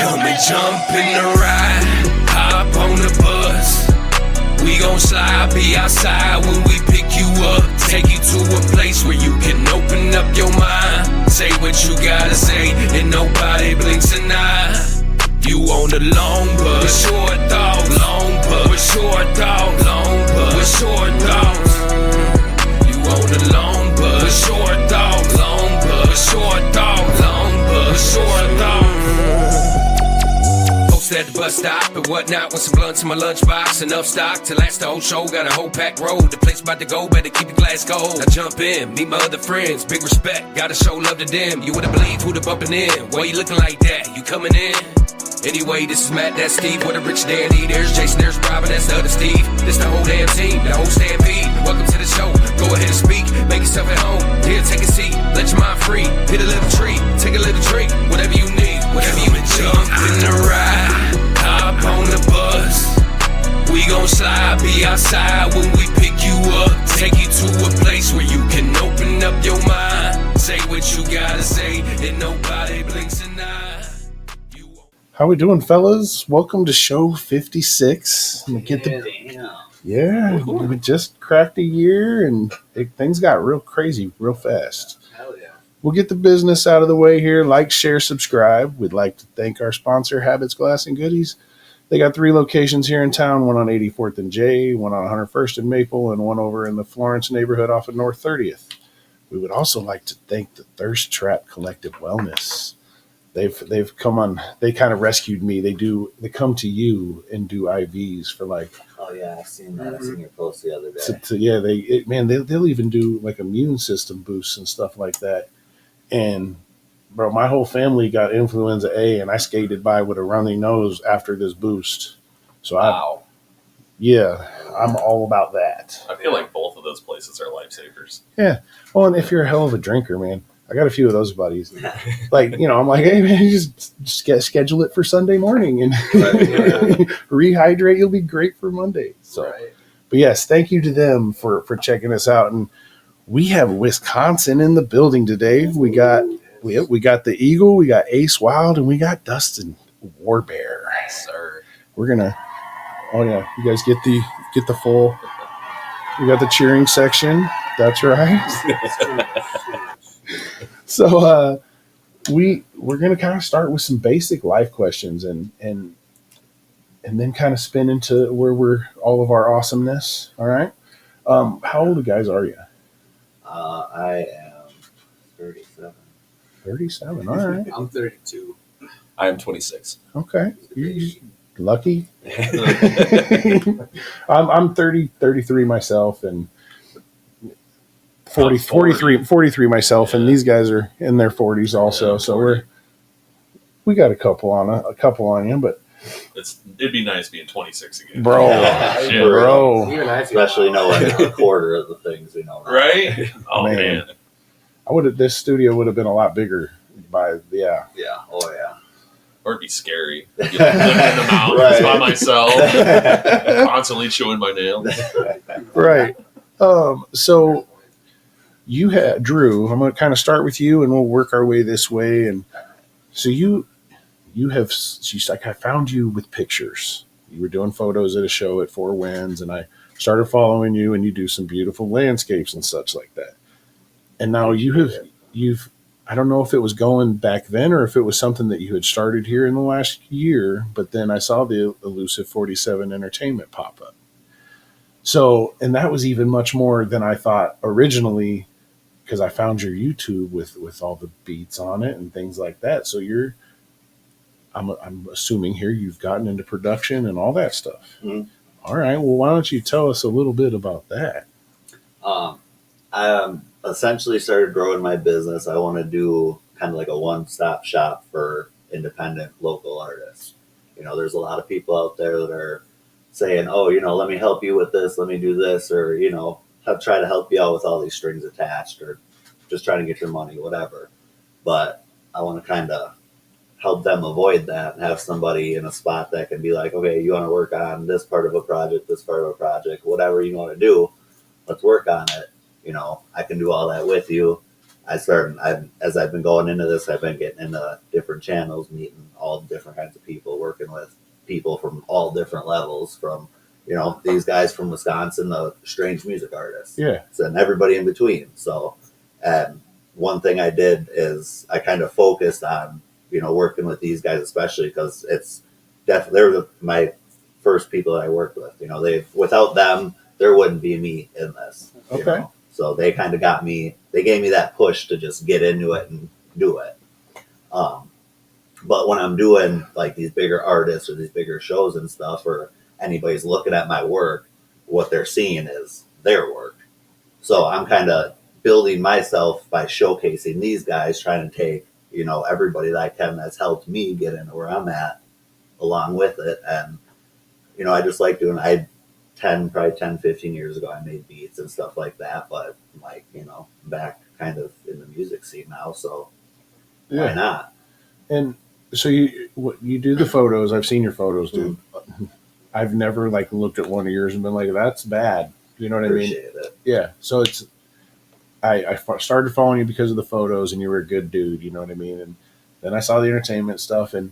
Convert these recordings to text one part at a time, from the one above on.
Come and jump in the ride, hop on the bus. We gon' slide, be outside when we pick you up. Take you to a place where you can open up your mind. Say what you gotta say, and nobody blinks an eye. You on the long bus, with short thoughts, long bus, with short thoughts, long bus, with short thoughts. You on the long bus, with short thoughts, long bus, with short thoughts, long bus, with short thoughts. At the bus stop and whatnot with some blunts in my lunchbox. Enough stock to last the whole show. Got a whole packed road. The place about to go, better keep your glass cold. I jump in, meet my other friends. Big respect, gotta show love to them. You wouldn't believe who the bumping in. Why you looking like that? You coming in? Anyway, this is Matt, that's Steve. What a rich dandy. There's Jason, there's Robin, that's the other Steve. This the whole damn team, the whole stampede. Welcome to the show. Go ahead and speak. Make yourself at home. Here, take a seat. Let your mind free. Hit a little tree. Take a little drink. Whatever you need. Whatever you need. Jump in the ride. Hop on the bus. We gon' slide, be outside when we pick you up. Take you to a place where you can open up your mind. Say what you gotta say, and nobody blinks an eye. How we doing, fellas? Welcome to show 56. We just cracked a year, and things got real crazy real fast. Hell yeah. We'll get the business out of the way here. Like, share, subscribe. We'd like to thank our sponsor, Habits, Glass, and Goodies. They got 3 locations here in town, one on 84th and J, one on 101st and Maple, and one over in the Florence neighborhood off of North 30th. We would also like to thank the Thirst Trap Collective Wellness. They've come on. They kind of rescued me. They come to you and do IVs for like. Oh yeah, I've seen that. I seen your post the other day. They'll even do like immune system boosts and stuff like that. And bro, my whole family got influenza A, and I skated by with a runny nose after this boost. So wow. I'm all about that. I feel like both of those places are lifesavers. Yeah. Well, and if you're a hell of a drinker, man. I got a few of those buddies. Like, I'm like, hey, man, just schedule it for Sunday morning and rehydrate. You'll be great for Monday. So, But yes, thank you to them for checking us out. And we have Wisconsin in the building today. We got the Eagle, we got Ace Wild, and we got Dustin Warbear. Yes, sir. We're gonna. Oh yeah, you guys get the full. We got the cheering section. That's right. So we're going to kind of start with some basic life questions and then kind of spin into where we're all of our awesomeness. All right. How old guys are you? I am 37. 37. All right. I'm 32. I am 26. Okay. You're lucky. I'm 33 myself and 43 myself, and these guys are in their 40s also. So we got a couple on you, but it'd be nice being 26 again, bro. Even I especially know like a quarter of the things, right? Oh man. This studio would have been a lot bigger by oh yeah. Or it'd be scary. Living in the mountains by myself, constantly chewing my nails. Right. So. You had Drew. I'm going to kind of start with you, and we'll work our way this way. And so I found you with pictures. You were doing photos at a show at Four Winds, and I started following you, and you do some beautiful landscapes and such like that. And now you've. I don't know if it was going back then or if it was something that you had started here in the last year, but then I saw the Elusive 47 Entertainment pop up. So, and that was even much more than I thought originally. Because I found your YouTube with all the beats on it and things like that. So I'm assuming here you've gotten into production and all that stuff. Mm-hmm. All right. Well, why don't you tell us a little bit about that? I essentially started growing my business. I want to do kind of like a one-stop shop for independent local artists. There's a lot of people out there that are saying, oh, let me help you with this. Let me do this. Or, try to help you out with all these strings attached or just trying to get your money, whatever. But I want to kind of help them avoid that and have somebody in a spot that can be like, okay, you want to work on this part of a project, whatever you want to do, let's work on it. I can do all that with you. as I've been going into this, I've been getting into different channels, meeting all different kinds of people, working with people from all different levels, from, these guys from Wisconsin, the strange music artists, Yeah. and everybody in between. So, and one thing I did is I kind of focused on, working with these guys, especially because it's definitely, they're my first people that I worked with. Without them, there wouldn't be me in this. Okay. So they kind of they gave me that push to just get into it and do it. But when I'm doing like these bigger artists or these bigger shows and stuff, or anybody's looking at my work, what they're seeing is their work. So I'm kind of building myself by showcasing these guys, trying to take, everybody that I can that's helped me get into where I'm at along with it. And, I just like doing, probably 10, 15 years ago, I made beats and stuff like that. But like, back kind of in the music scene now. So why not? And so you do the photos. I've seen your photos, dude. I've never like looked at one of yours and been like, that's bad. You know what Appreciate I mean? it. Yeah. So it's, I started following you because of the photos and you were a good dude. You know what I mean? And then I saw the entertainment stuff. And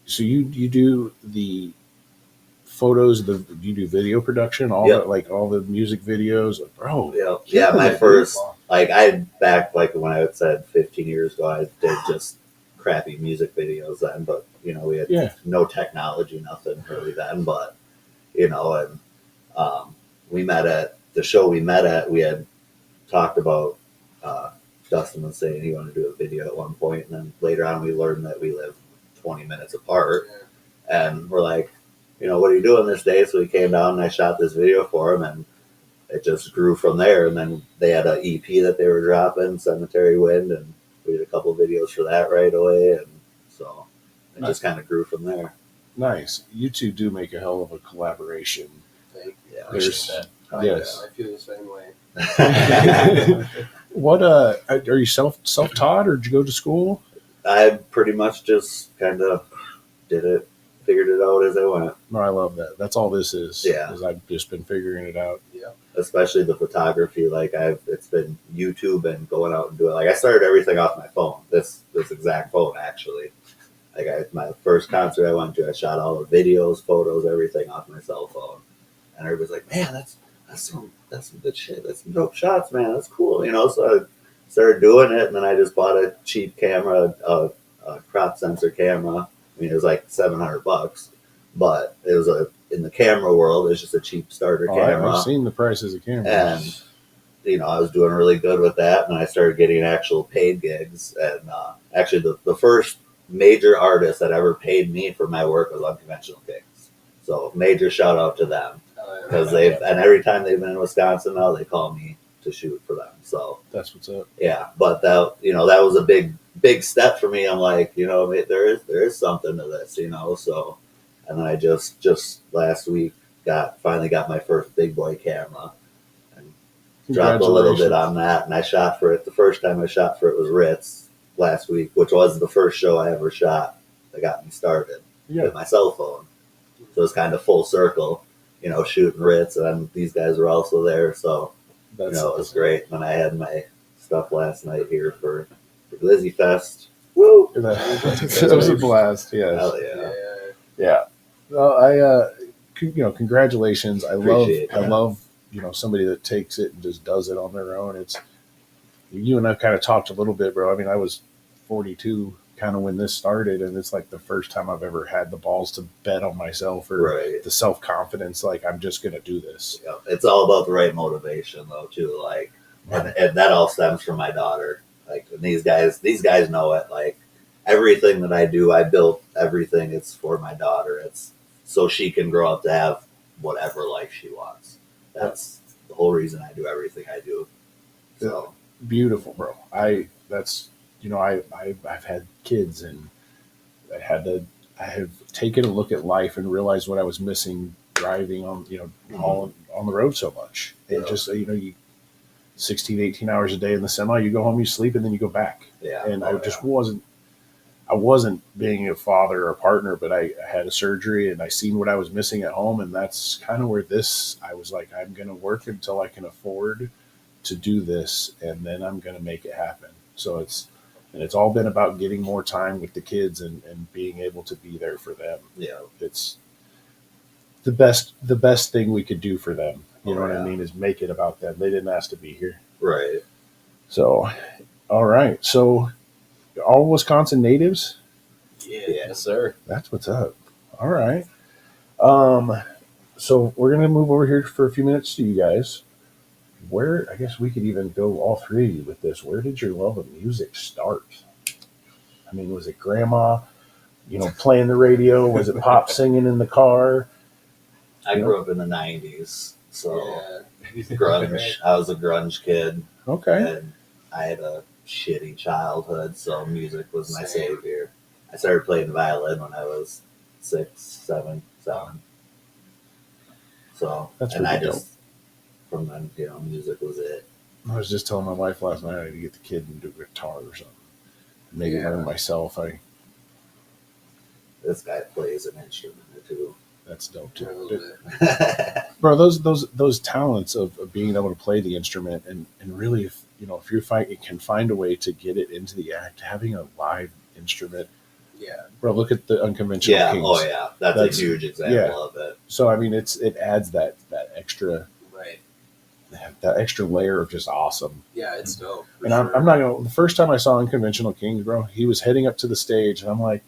so you do the photos, you do video production, all the music videos, bro. Yeah. My first, back like when I said 15 years ago, I did just crappy music videos then, but we had no technology, nothing really then, but and we met at the show we met at, we had talked about Dustin was saying he wanted to do a video at one point, and then later on we learned that we live 20 minutes apart, and we're like, what are you doing this day? So we came down and I shot this video for him, and it just grew from there. And then they had an EP that they were dropping, Cemetery Wind, and we did a couple of videos for that right away, and so it just kind of grew from there. Nice. You two do make a hell of a collaboration. Thank you. Yeah, There's I feel the same way. What are you self-taught or did you go to school? I pretty much just kind of figured it out as I went. No, I love that. That's all this is. Yeah. Is I've just been figuring it out. Yeah. Especially the photography, it's been YouTube and going out and doing. Like I started everything off my phone. This exact phone actually. My first concert I went to, I shot all the videos, photos, everything off my cell phone, and everybody's like, "Man, that's some good shit. That's some dope shots, man. That's cool." So I started doing it, and then I just bought a cheap camera, a crop sensor camera. I mean, it was like $700, but it was in the camera world, it's just a cheap starter camera. I've seen the prices of cameras. And, I was doing really good with that, and I started getting actual paid gigs. And actually, the first major artist that ever paid me for my work was Unconventional Kings. So major shout out to them, because and every time they've been in Wisconsin now, they call me to shoot for them. So that's what's up. Yeah, but that was a big step for me. I'm like, there is something to this, So, and then I just last week finally got my first big boy camera, and dropped a little bit on that, and I shot for it. The first time I shot for it was Ritz last week, which was the first show I ever shot that got me started with my cell phone. So it was kind of full circle, shooting Ritz, and these guys were also there. So, it was great. And I had my stuff last night here for Glizzy Fest. Woo! That was a blast. Yes. Hell yeah. Well, congratulations. I love somebody that takes it and just does it on their own. It's you and I kind of talked a little bit, bro. I mean, I was 42 kind of when this started, and it's like the first time I've ever had the balls to bet on myself or the self-confidence. Like, I'm just going to do this. Yeah. It's all about the right motivation though, too. Like, and that all stems from my daughter. Like, and these guys know it. Like, everything that I do, I built everything. It's for my daughter. It's so she can grow up to have whatever life she wants. That's the whole reason I do everything I do. So beautiful, bro. I've had kids, and I have taken a look at life and realized what I was missing driving on, all on the road so much. And just, you 16, 18 hours a day in the semi, you go home, you sleep, and then you go back. Yeah. And I wasn't being a father or a partner, but I had a surgery and I seen what I was missing at home. And that's kind of where I was like, I'm going to work until I can afford to do this. And then I'm going to make it happen. So it's all been about getting more time with the kids and being able to be there for them. Yeah. It's the best thing we could do for them. You know what I Yeah. mean? Is make it about them. They didn't ask to be here. Right. So, all right. So, all Wisconsin natives. Yes, sir. That's what's up. All right. So we're gonna move over here for a few minutes to you guys. Where I guess we could even go all three of you with this. Where did your love of music start? I mean, was it grandma, playing the radio? Was it pop singing in the car? I grew up in the 90s, so Yeah. grunge. I was a grunge kid, Okay. and I had a shitty childhood, so music was my Same. savior. I started playing the violin when I was 6, 7. So, That's and really I just, from then, music was it. I was just telling my wife last night I need to get the kid into a guitar or something. Maybe Yeah. learn myself. This guy plays an instrument or two. That's dope A little too. bit. Bro, those talents of being able to play the instrument and really if you can find a way to get it into the act, having a live instrument. Yeah. Bro, look at the unconventional Yeah, kings. oh yeah, that's That's- a huge example yeah. of it. So I mean it adds that extra layer of just awesome. Yeah, it's dope. for And sure. I'm not gonna the first time I saw Unconventional Kings, bro, he was heading up to the stage and I'm like,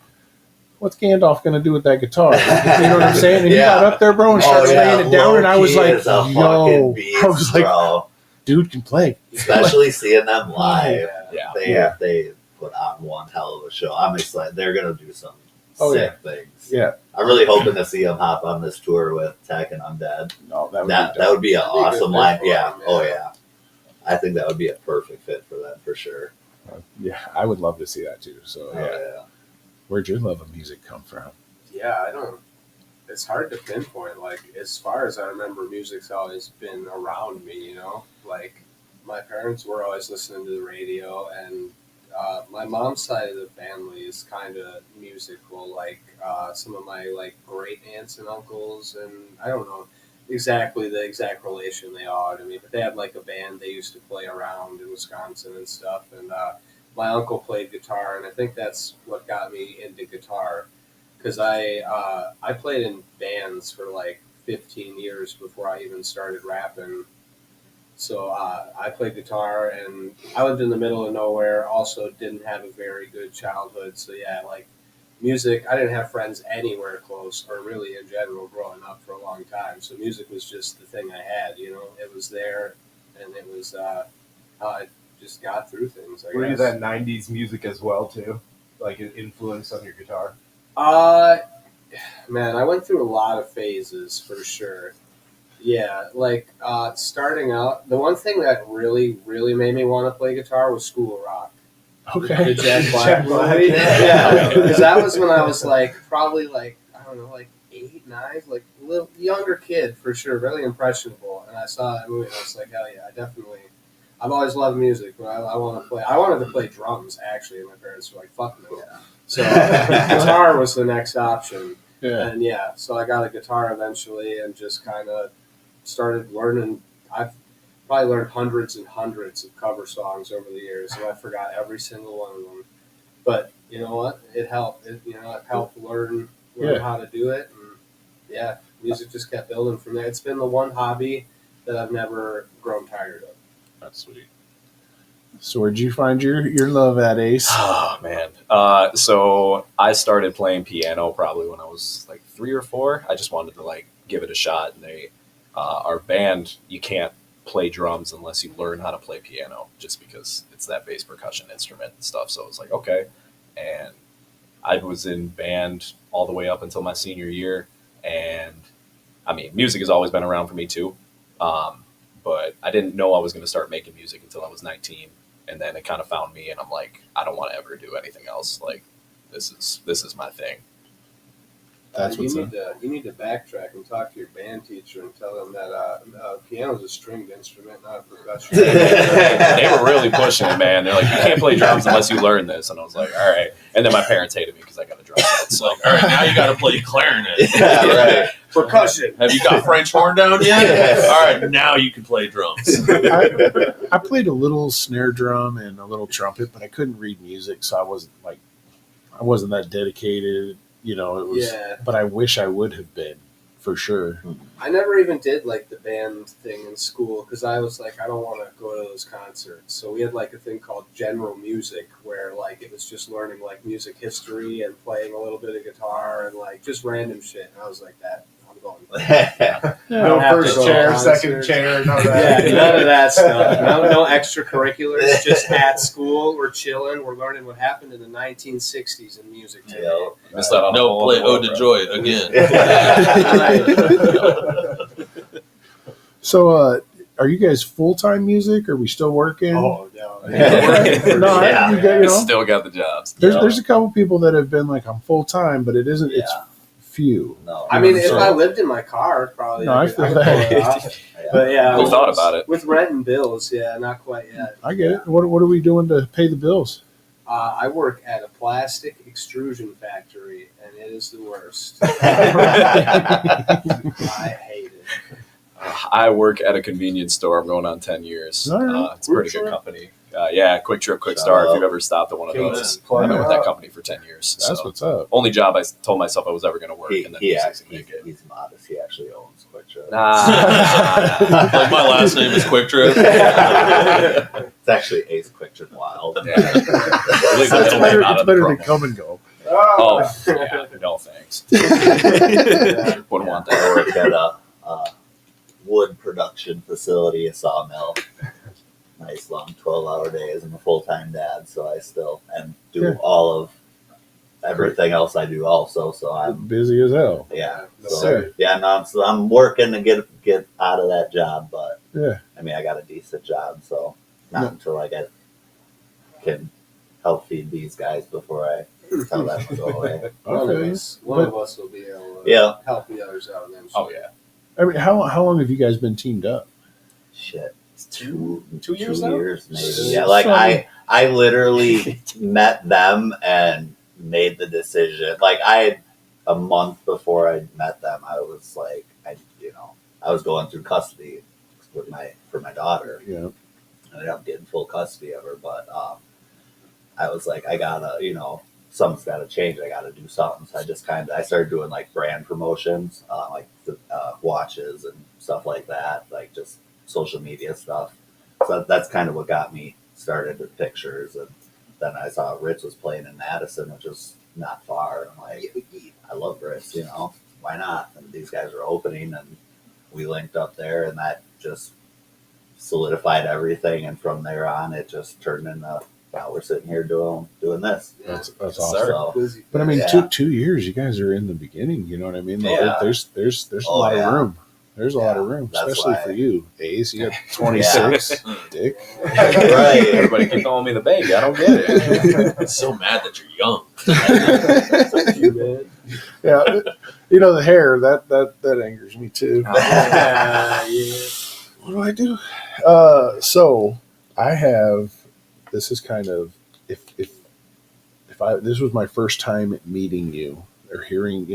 what's Gandalf gonna do with that guitar? You know what I'm saying? And he Yeah. got up there, bro, and started laying it down and I was Low-key like, is a yo, fucking beast, I was like, bro. dude can play. Especially seeing them live. Yeah. They put on one hell of a show. I'm excited. They're gonna do some Oh, sick things. Yeah. I'm really hoping to see them hop on this tour with Tech and Undead. No, that would That be that dope. would be an That'd be a good awesome fit line. for Yeah. them, Oh yeah. yeah. I think that would be a perfect fit for them for sure. Yeah, I would love to see that too. So Oh, yeah. Where'd your love of music come from? Yeah, I don't. It's hard to pinpoint. Like, as far as I remember, music's always been around me. Like my parents were always listening to the radio, and my mom's side of the family is kind of musical. Like some of my great aunts and uncles, and I don't know exactly the exact relation they are to me, but they had like a band they used to play around in Wisconsin and stuff. And my uncle played guitar, and I think that's what got me into guitar. Because I played in bands for like 15 years before I even started rapping. So I played guitar, and I lived in the middle of nowhere. Also, didn't have a very good childhood. So yeah, like music, I didn't have friends anywhere close, or really in general, growing up for a long time. So music was just the thing I had. It was there, and it was how I just got through things. I Were you guess. that '90s music as well too, like an influence on your guitar? Man, I went through a lot of phases for sure. Yeah, like starting out, the one thing that really, really made me want to play guitar was School of Rock. Okay. The Jack Black Jack Black. movie. Yeah. Yeah, because that was when I was probably I don't know, 8, 9, like a little younger kid for sure, really impressionable. And I saw that movie and I was like, hell yeah, I definitely. I've always loved music, but I want to play. I wanted to play drums actually, and my parents were like, "Fuck no." Yeah. So guitar was the next option. Yeah. And yeah, so I got a guitar eventually and just kind of started learning. I've probably learned hundreds and hundreds of cover songs over the years, and I forgot every single one of them. But you know what? It helped. It helped learn Yeah. how to do it. And yeah, music just kept building from there. It's been the one hobby that I've never grown tired of. That's sweet. So where'd you find your love at, Ace? Oh man. So I started playing piano probably when I was like 3 or 4. I just wanted to give it a shot. And our band, you can't play drums unless you learn how to play piano, just because it's that bass percussion instrument and stuff. So it was like, okay. And I was in band all the way up until my senior year. And I mean, music has always been around for me too. But I didn't know I was going to start making music until I was 19. And then it kind of found me, and I'm like, I don't want to ever do anything else. Like, this is my thing. That's what's up. You need to backtrack and talk to your band teacher and tell them that piano is a stringed instrument, not a percussion. They were really pushing it, man. They're like, you can't play drums unless you learn this. And I was like, all right. And then my parents hated me because I got a drum set. It's like, all right, now you got to play clarinet. Yeah, right. Percussion. Have you got French horn down yet? All right, now you can play drums. I played a little snare drum and a little trumpet, but I couldn't read music, so I wasn't that dedicated. You know, it was. Yeah. But I wish I would have been, for sure. I never even did like the band thing in school because I was like, I don't want to go to those concerts. So we had like a thing called general music where like it was just learning like music history and playing a little bit of guitar and like just random shit. And I was like, that I'm going. No have to first go to chair, concerts. second chair, none of that. Yeah, none of that stuff. No extracurriculars. Just at school, we're chilling. We're learning what happened in the 1960s in music today. Yeah. Missed out on a No, whole play other Ode world, to bro. Joy again. So, are you guys full time music? Are we still working? Oh, no. No, Yeah. you know, Still got the jobs. there's a couple people that have been like, I'm full time, but it isn't. It's Yeah. few. No. I mean, if So- I lived in my car, probably. No, I feel could pull it that. off. But yeah, We thought about it. with rent and bills. Yeah, not quite yet. I get it. What are we doing to pay the bills? I work at a plastic extrusion factory, and it is the worst. I hate it. I work at a convenience store. I'm going on 10 years. All right. It's a pretty good company. Yeah, Quick Trip, Quick Shout Start. If out. you've ever stopped at one of King those, Man. I've been with Plug it that up. company for 10 years. That's So. what's up. Only job I told myself I was ever going to work, and then music He's, to make it. he's modest. He actually owns Quick Trip. Nah. Like my last name is Quick Trip. It's actually Ace Quick Trip Wild. Yeah. Leave the It's middle better, name out it's of the better than promo. come and go. Oh, yeah. No thanks. Wouldn't want I that. work at a wood production facility, a sawmill. Nice long 12-hour days. I'm a full-time dad, so I still do Yeah. all of everything else I do also. So I'm Busy as hell. yeah. No, So sir. yeah, no, so I'm working to get out of that job, but Yeah. I mean I got a decent job, so not Yeah. until I can help feed these guys before I tell them to go away. One Okay. of us will be able to Yeah. help the others out. And Oh, yeah. I mean, how long have you guys been teamed up? Shit. Two years 2 now? years maybe. Yeah, like I literally met them and made the decision. Like a month before I met them, I was like, I was going through custody for my daughter. Yeah. I ended up getting full custody of her, but I was like, I gotta, something's gotta change. I gotta do something. So I started doing like brand promotions, like the watches and stuff like that, like just social media stuff. So that's kind of what got me started with pictures. And then I saw Ritz was playing in Madison, which is not far. I'm like, I love Ritz, why not? And these guys were opening, and we linked up there, and that just solidified everything. And from there on, it just turned into, wow, we're sitting here doing this. That's Yes, awesome. sir. So, But I mean, Yeah. two years. You guys are in the beginning. You know what I mean? Like, Yeah. There's a Oh, lot yeah. of room. There's a lot of Yeah. room, That's especially why- for you, Ace. You got 26, dick. right. Everybody keep calling me the baby. I don't get it. I'm so mad that you're young. Thank you, man. Yeah, the hair that angers me too. Yeah. What do I do? So I have. This is kind of if this was my first time meeting you or hearing,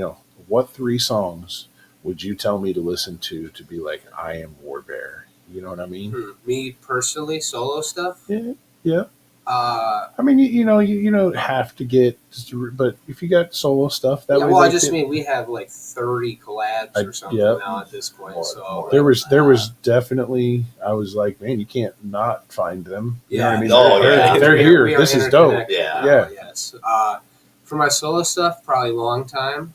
what 3 songs would you tell me to listen to be like, I am Warbear? You know what I mean? Me personally, solo stuff. Yeah. I mean, you don't have to get, but if you got solo stuff, that Yeah, way. well, I they just can- mean we have like 30 collabs or something yeah. now at this point. More- So more. There was definitely. I was like, man, you can't not find them. You know what I Yeah. mean? Oh, yeah. They're We here. are This is dope. interconnected. Yeah. Yeah. Yes. For my solo stuff, probably Long Time.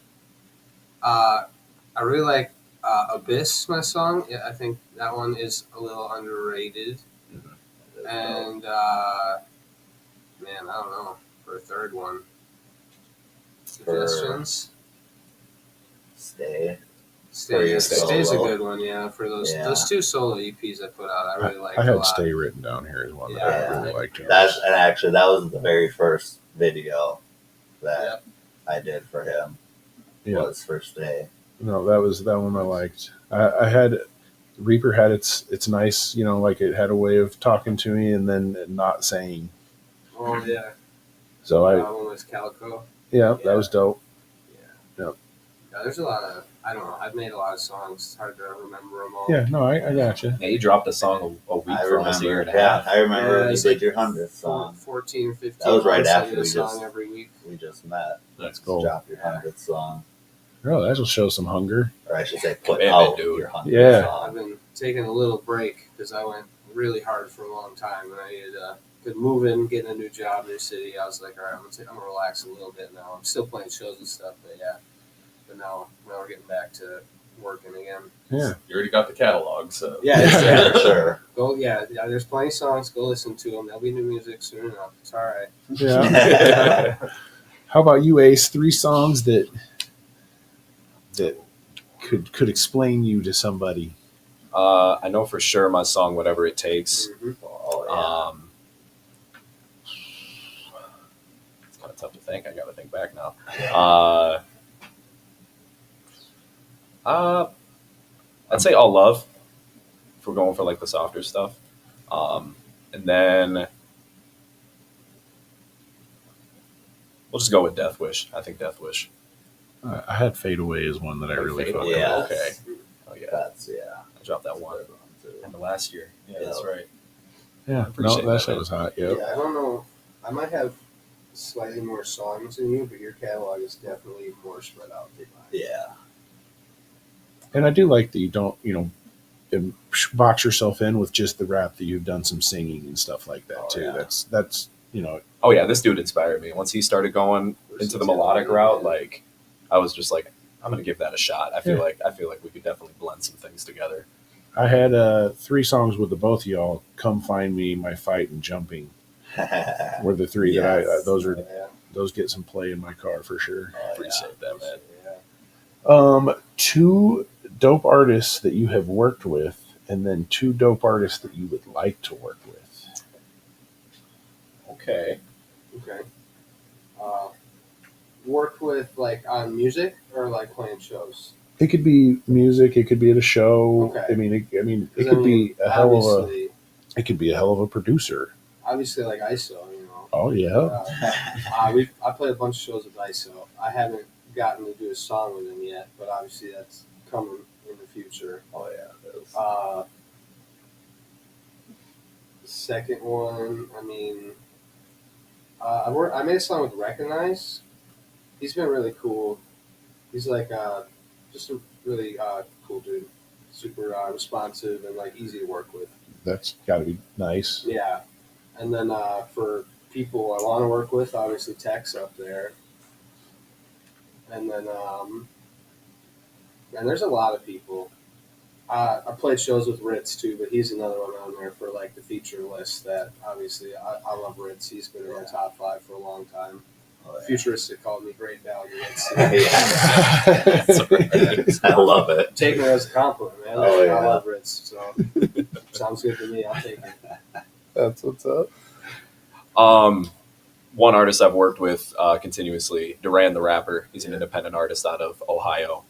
I really like Abyss, my song. Yeah, I think that one is a little underrated. And man, I don't know for a third one. Suggestions. Stay. Stay's a solo. good one, yeah. For those 2 solo EPs I put out, I really like. I a had lot. Stay written down here as one that Yeah. I really liked. And actually, that was the very first video that I did for him. Yeah. Was First Day. No, that one I liked. I had Reaper had it's nice, like it had a way of talking to me and then not saying. Oh yeah. So That one was Calico. that was dope. there's a lot of, I don't know, I've made a lot of songs. It's hard to remember them all. Yeah, no, I gotcha. Yeah, you dropped a song a week I for almost a year remember. and a Yeah, half. I remember Yeah, when you it's did like your 100th song. 14, 15 That was right months, I after did a we song just- every week. We just met. That's cool. Dropped your 100th song, Oh, that'll show some hunger. or I should say, put Commitment, out dude. your 100th Yeah. I've song. been taking a little break because I went really hard for a long time, and I needed to move in, get a new job, new city. I was like, all right, I'm gonna relax a little bit now. I'm still playing shows and stuff, but yeah. But now we're getting back to working again. Yeah. You already got the catalog, so Yeah, Yeah, for sure. Go, yeah. There's plenty of songs. Go listen to them. There'll be new music soon enough. It's all right. Yeah. How about you, Ace? 3 songs that could explain you to somebody. I know for sure my song "Whatever It Takes." Oh, yeah. It's kind of tough to think. I got to think back now. I'd say "All Love" if we're going for like the softer stuff, and then we'll just go with "Death Wish." I think "Death Wish." I had "Fade Away" as one that I really Fade felt. Away. Yeah. Okay. Oh yeah, That's, yeah. I dropped that one in the last year. Yeah, that's Yeah. right. Yeah, no, Appreciate that that, shit man. was hot. Yep. Yeah, I don't know. I might have slightly more songs than you, but your catalog is definitely more spread out than mine. Yeah. And I do like that you don't, box yourself in with just the rap. That you've done some singing and stuff like that Oh, too. yeah. That's Oh yeah, this dude inspired me. Once he started going into the melodic route, like I was just like, I'm gonna give that a shot. I feel like we could definitely blend some things together. I had 3 songs with the both of y'all. "Come Find Me," "My Fight," and "Jumping" were the 3 that Yes. those get some play in my car for sure. Appreciate that, man. Yeah. 2 dope artists that you have worked with, and then 2 dope artists that you would like to work with. Okay. Okay. Work with like on music or like playing shows. It could be music. It could be at a show. Okay. I mean, it 'Cause, could be a hell of a. obviously, It could be a hell of a producer. obviously like ISO, you know. Oh yeah. I played a bunch of shows with ISO. I haven't gotten to do a song with him yet, but obviously that's coming in the future. Oh, yeah. It was- The second one, I mean, I made a song with Recognize. He's been really cool. He's like just a really cool dude, super responsive and like easy to work with. That's got to be nice. Yeah, and then for people I want to work with, obviously Tech's up there, and then and there's a lot of people. I played shows with Ritz too, but he's another one on there for like the feature list. That obviously I love Ritz. He's been in my top 5 for a long time. Oh, yeah. Futuristic called me great value. Ritz. I love it. Take it as a compliment, man. Oh, yeah. I love Ritz, so sounds good to me. I'll take it. That's what's up. One artist I've worked with continuously, Duran the rapper. He's an independent artist out of Ohio.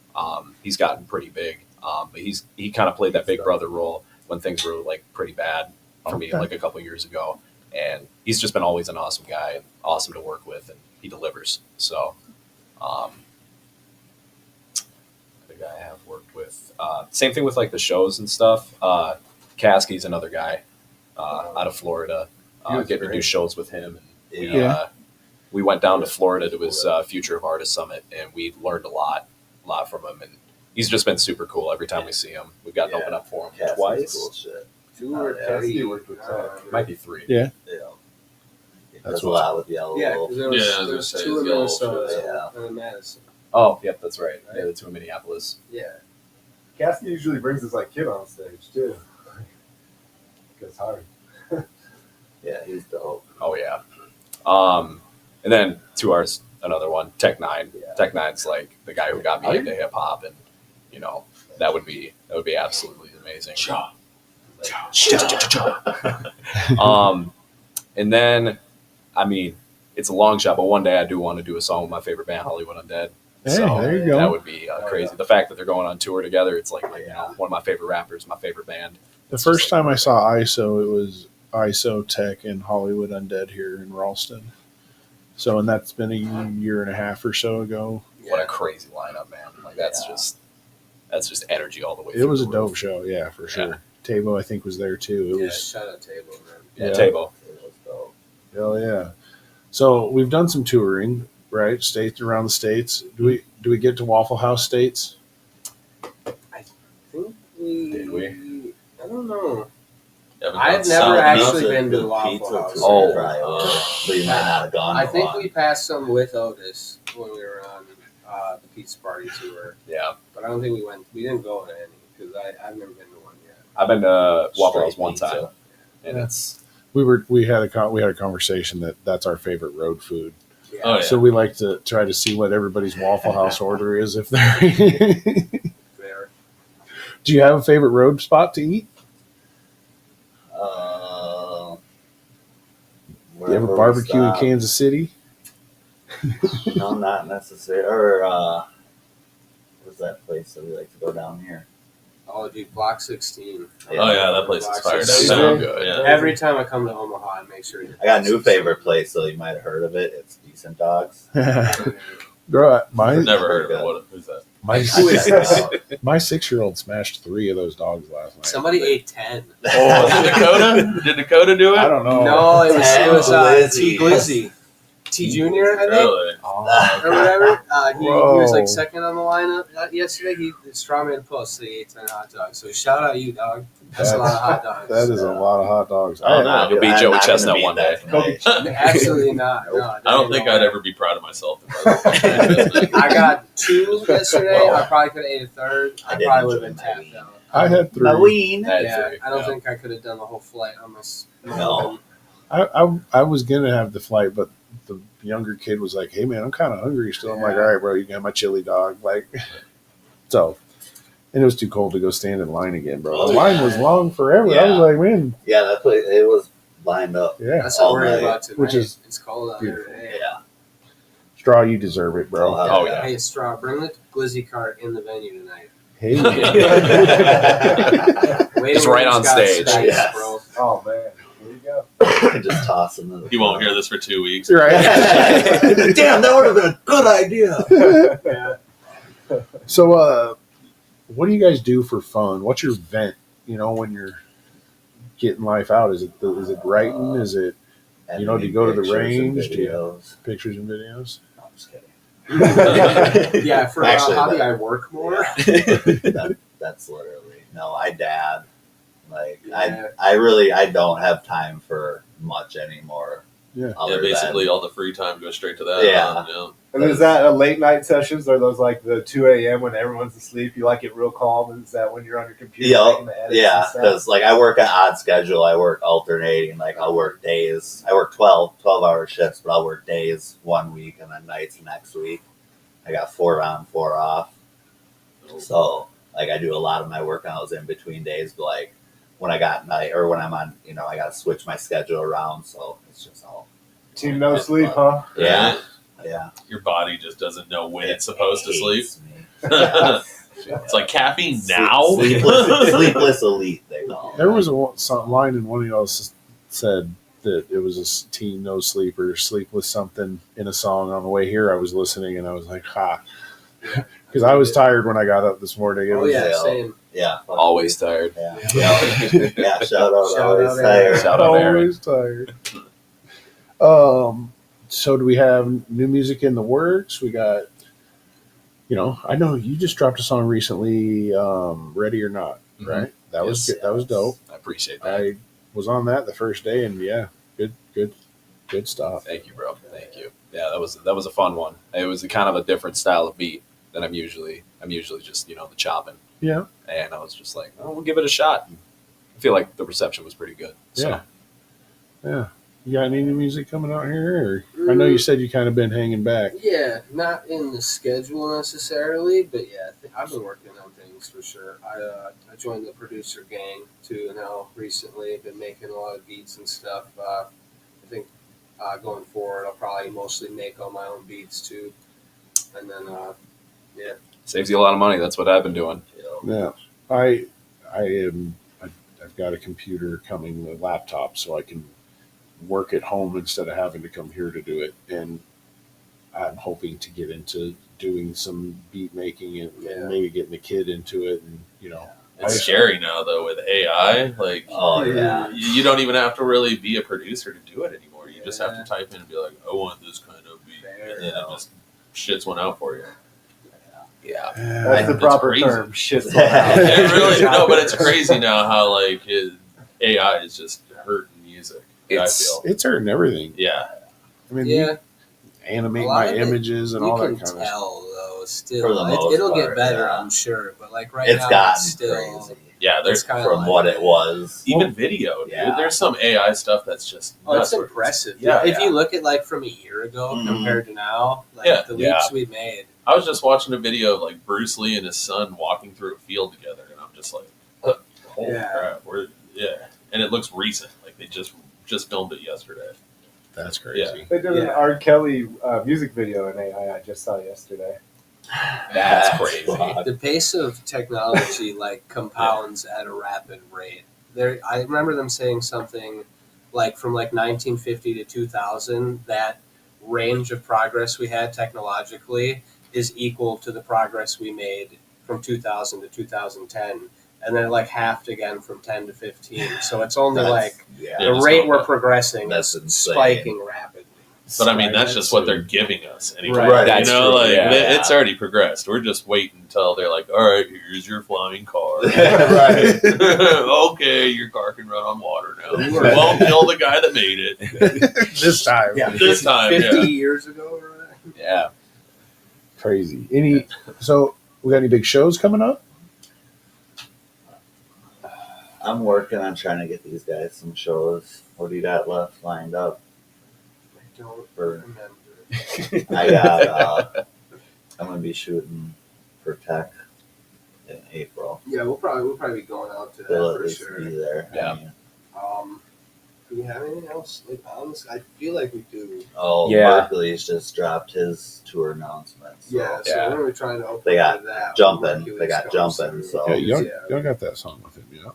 He's gotten pretty big, but he kind of played that big brother role when things were like pretty bad for me Okay. like a couple years ago. And he's just been always an awesome guy and awesome to work with, and he delivers. So, the guy I have worked with, same thing with like the shows and stuff. Caskey's another guy out of Florida. He was Getting to do great. shows with him. And Yeah. we went down to Florida to his Future of Artists Summit, and we learned a lot from him. And he's just been super cool every time we see him. We've gotten to Yeah. open up for him Cassie's twice. Cool shit. 2 Oh, or yeah. 3. He worked with Tech. Might be 3. Yeah. Yeah. That's That's a what's- lot with Yellow Yeah, Wolf. because there was, Yeah, I was there was gonna say, 2 in it's Minnesota Yellow and in Madison. Oh, yep, that's right. Yeah, the 2 in Minneapolis. Yeah. Cassie usually brings his like kid on stage too. Gets hard. Yeah, he's dope. Oh yeah. And then 2 artists, another one, Tech Nine. Yeah. Tech Nine's like the guy who got me Oh, yeah. into hip hop, and that would be absolutely amazing. And then, I mean, it's a long shot, but one day I do want to do a song with my favorite band, Hollywood Undead. Hey, there you go. That would be crazy. The fact that they're going on tour together, it's like one of my favorite rappers, my favorite band. The It's first just like time I saw ISO, it was ISO, Tech, and Hollywood Undead here in Ralston. So, and that's been a year and a half or so ago. What a crazy lineup, man! Like that's just energy all the way. It through was the a dope roof. show, yeah, for sure. Yeah. Tabo, I think, was there too. It Yeah, was shout out Table, man. Yeah, Yeah. Tabo. It was dope. hell yeah. So we've done some touring, right? States around the states. Do we get to Waffle House states? I think we. Did we? I don't know. Haven't I've done never South actually Pizza- been to the Waffle pizza House. tour, Oh. right, but you might not have gone. I to think one. we passed some with Otis when we were on the Pizza Party tour, Yeah, but I don't think we went. We didn't go to any because I've never been to one yet. I've been to Waffle House Straight one pizza. time, and Yeah. it's We had a conversation that's our favorite road food. Yeah. Oh, yeah. So we like to try to see what everybody's Waffle House order is if they're. Fair. Do you have a favorite road spot to eat? Do you have a Wherever we barbecue in stop. Kansas City? No, not necessarily. Or what's that place that we like to go down here? Oh, dude, Block 16. Oh yeah, that place is Block fired up. 16. So good. Yeah. Every time I come to Omaha, I make sure. I got a new favorite place, so you might have heard of it. It's Decent Dogs. Girl, my Never heard of it. What? Who's that? my Who is this? my 6-year-old smashed 3 of those dogs last night. Somebody ate 10. Oh, did Dakota? Did Dakota do it? I don't know. No, it was Glizzy. T Glizzy. T Junior, I think. Really? Oh, Or whatever. He was Whoa. like second on the lineup yesterday. He strawman post, so he ate 10 hot dogs. So shout out you, dog. That's a lot of hot dogs. that is a lot of hot dogs. Oh, I- no. You'll beat I'm Joey not gonna Chestnut beat one that day. tonight. Absolutely not. No, I don't think I'd ever be proud of myself. I got 2 yesterday. I probably could have ate a third. I I didn't probably would have enjoy been my tapped out. I had 3. My ween. That's Yeah, it. I don't Yeah. think I could have done the whole flight on my. No. I was gonna have the flight, but the younger kid was like, "Hey man, I'm kind of hungry still." I'm like, Yeah. "All right, bro, you can have my chili dog." Like, so, and it was too cold to go stand in line again, bro. Oh, The line yeah. was long forever. I was Yeah. like, "Man, Yeah, that place it was lined up. yeah, That's what All I'm worried night, about tonight. which is it's cold out there beautiful. today. Yeah. straw, you deserve it, bro." Oh, yeah. Hey, Straw, bring the Glizzy cart in the venue tonight. Hey, Wait Just till right it's on got stage. spice, Yes. bro. Oh man, here you go. Just toss them in the He won't hear this for 2 weeks. right. Damn, that would have been a good idea. Yeah. So, what do you guys do for fun? What's your vent? You know, when you're getting life out, is it writing? Is it You know, do you go to the Pictures and range? Do you- videos. pictures and videos? No, I'm just kidding. Yeah, for Actually, a hobby, that- I work more. That's literally no. I dad. Like Yeah. I don't have time for much anymore. Yeah. other Yeah, basically all the free time goes straight to that. Yeah. Yeah. And is that a late night sessions? Are those like the 2 a.m. when everyone's asleep? You like it real calm? Is that when you're on your computer Yeah, making the edits? Yeah, and stuff? because like I work an odd schedule. I work alternating. Like I'll work days. I work 12-hour shifts, but I'll work days one week and then nights next week. I got 4 on, 4 off. So like I do a lot of my workouts in between days. But like when I got night or when I'm on, I got to switch my schedule around. So it's just all Team no sleep, huh? yeah, yeah. Your body just doesn't know when it's supposed to sleep. Hates me. It's like caffeine now. Sleepless elite. They call it. There was some line in one of y'all said that it was a team no sleep or sleepless something in a song on the way here. I was listening and I was like, ha. Because I was tired when I got up this morning. It Oh was, yeah, Yeah. same. Yeah, Always tired. yeah. Yeah. Shout out, Shout always out, tired. Shout out, Aaron. always tired. So do we have new music in the works? We got, I know you just dropped a song recently, Ready or Not, Mhm. right? That was Yes. good. That was dope. I appreciate that. I was on that the first day, and yeah, good stuff. Thank you, bro. Thank you. Yeah, that was a fun one. It was a kind of a different style of beat than I'm usually just the chopping, Yeah, and I was just like, oh, we'll give it a shot. I feel like the reception was pretty good. So. Yeah. yeah. You got any new music coming out here? Or I know you said you kind of been hanging back. Yeah, not in the schedule necessarily, but yeah, I've been working on things for sure. I joined the producer gang too now recently. Been making a lot of beats and stuff. I think going forward, I'll probably mostly make all my own beats too, and then Saves you a lot of money. That's what I've been doing. Yeah, I've got a computer coming, a laptop, so I can work at home instead of having to come here to do it. And I'm hoping to get into doing some beat making and maybe getting the kid into it. And, you know, It's scary now though with AI. Like, Oh yeah. you don't even have to really be a producer to do it anymore. You just have to type in and be like, I want this kind of beat, and then it just shits one out for you. Yeah. That's the It's proper crazy. term. Shit's It really no, but it's crazy now how like AI is just hurting music. I feel. It's hurting everything. Yeah. I mean, Yeah, you animate A lot my of it images and you all that can kind of stuff. tell though. For Still, the most it'll part, get better, yeah. I'm sure. But like right It's now, gotten it's still crazy Yeah, there's it's kind of from like, what it was. even video, dude. Yeah. There's some AI stuff that's just Oh, it's nuts. impressive. Yeah, if yeah. you look at like from a year ago Mhm. compared to now, like Yeah. the leaps we made. I was just watching a video of like Bruce Lee and his son walking through a field together, and I'm just like, holy Yeah. crap, and it looks recent. Like they just filmed it yesterday. That's crazy. They did an Yeah. R. Kelly music video in AI. I just saw yesterday. That's crazy. fucked. The pace of technology like compounds at a rapid rate. I remember them saying something like from like 1950 to 2000 that range of progress we had technologically is equal to the progress we made from 2000 to 2010, and then it like halved again from 10 to 15. So it's only like Yeah. Yeah, the just rate going we're up. progressing That's is insane. spiking rapidly. But I mean, that's just what they're giving us anyway. Right. That's you know, true, like yeah. it's already progressed. We're just waiting until they're like, "All right, here's your flying car." Right. Okay, your car can run on water now. We won't kill the guy that made it This time. Yeah, this time. 50 Yeah. years ago, right? Yeah. Crazy. So we got any big shows coming up? I'm working on trying to get these guys some shows. What do you got left lined up? I don't For remember. I got. I'm gonna be shooting for Tech in April. Yeah, we'll probably be going out to that They'll at for least sure. be there. Yeah. I mean, Do we have anything else like on this? I feel like we do. oh, Yeah. Berkeley's just dropped his tour announcement. So Yeah, so Yeah. we're gonna be trying to open They got to that. Jumpin'. when They got Hercules Jumpin', comes so- Yeah, through. y'all got that song with him, yeah.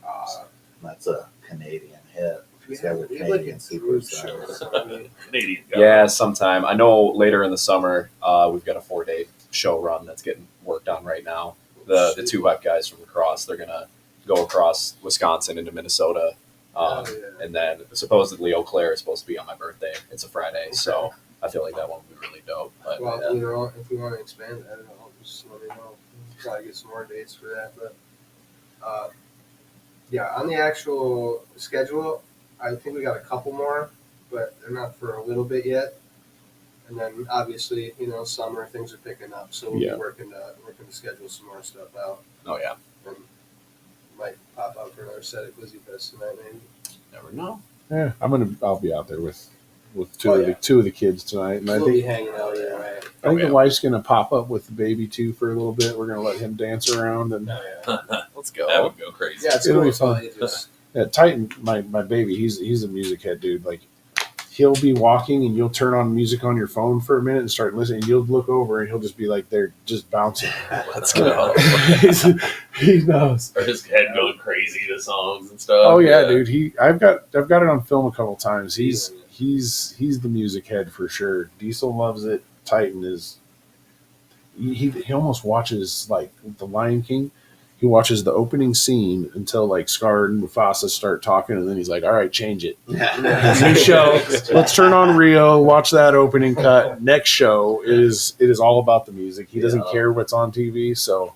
that's a Canadian hit. we He's got have, a we have like a Canadian group show. superstar. So, I mean, Canadian guy. Yeah, sometime. I know later in the summer, we've got a 4-day show run that's getting worked on right now. The two web guys from across, they're gonna go across Wisconsin into Minnesota, Oh, yeah. and then supposedly Eau Claire is supposed to be on my birthday. It's a Friday, so I feel like that one will be really dope. But Well, yeah. you know, if we want to expand that, just let me know. We'll probably get some more dates for that. But yeah, on the actual schedule, I think we got a couple more, but they're not for a little bit yet. And then obviously, you know, summer things are picking up, so we'll Yeah. be working to schedule some more stuff out. Oh yeah, And might pop out for another set at Glizzy Fest tonight, maybe. never know. Yeah, I'll be out there with Oh, yeah. two of the kids tonight, and I We'll be think hanging out either way. the wife's gonna pop up with the baby too for a little bit. We're gonna let him dance around, and Let's go. That would go crazy. Yeah, it's It'll cool. be fun. So just, yeah, Titan, my baby, he's a music head dude. Like he'll be walking, and you'll turn on music on your phone for a minute and start listening. And you'll look over, and he'll just be like, they're just bouncing. Let's go. He knows. Or his head going crazy to songs and stuff. Oh yeah, dude. I've got it on film a couple times. He's the music head for sure. Diesel loves it. Titan is. He almost watches like the Lion King. He watches the opening scene until like Scar and Mufasa start talking, and then he's like, "All right, change it. New show. Let's turn on Rio. Watch that opening cut. Next show it is all about the music. He doesn't Yeah. care what's on TV. So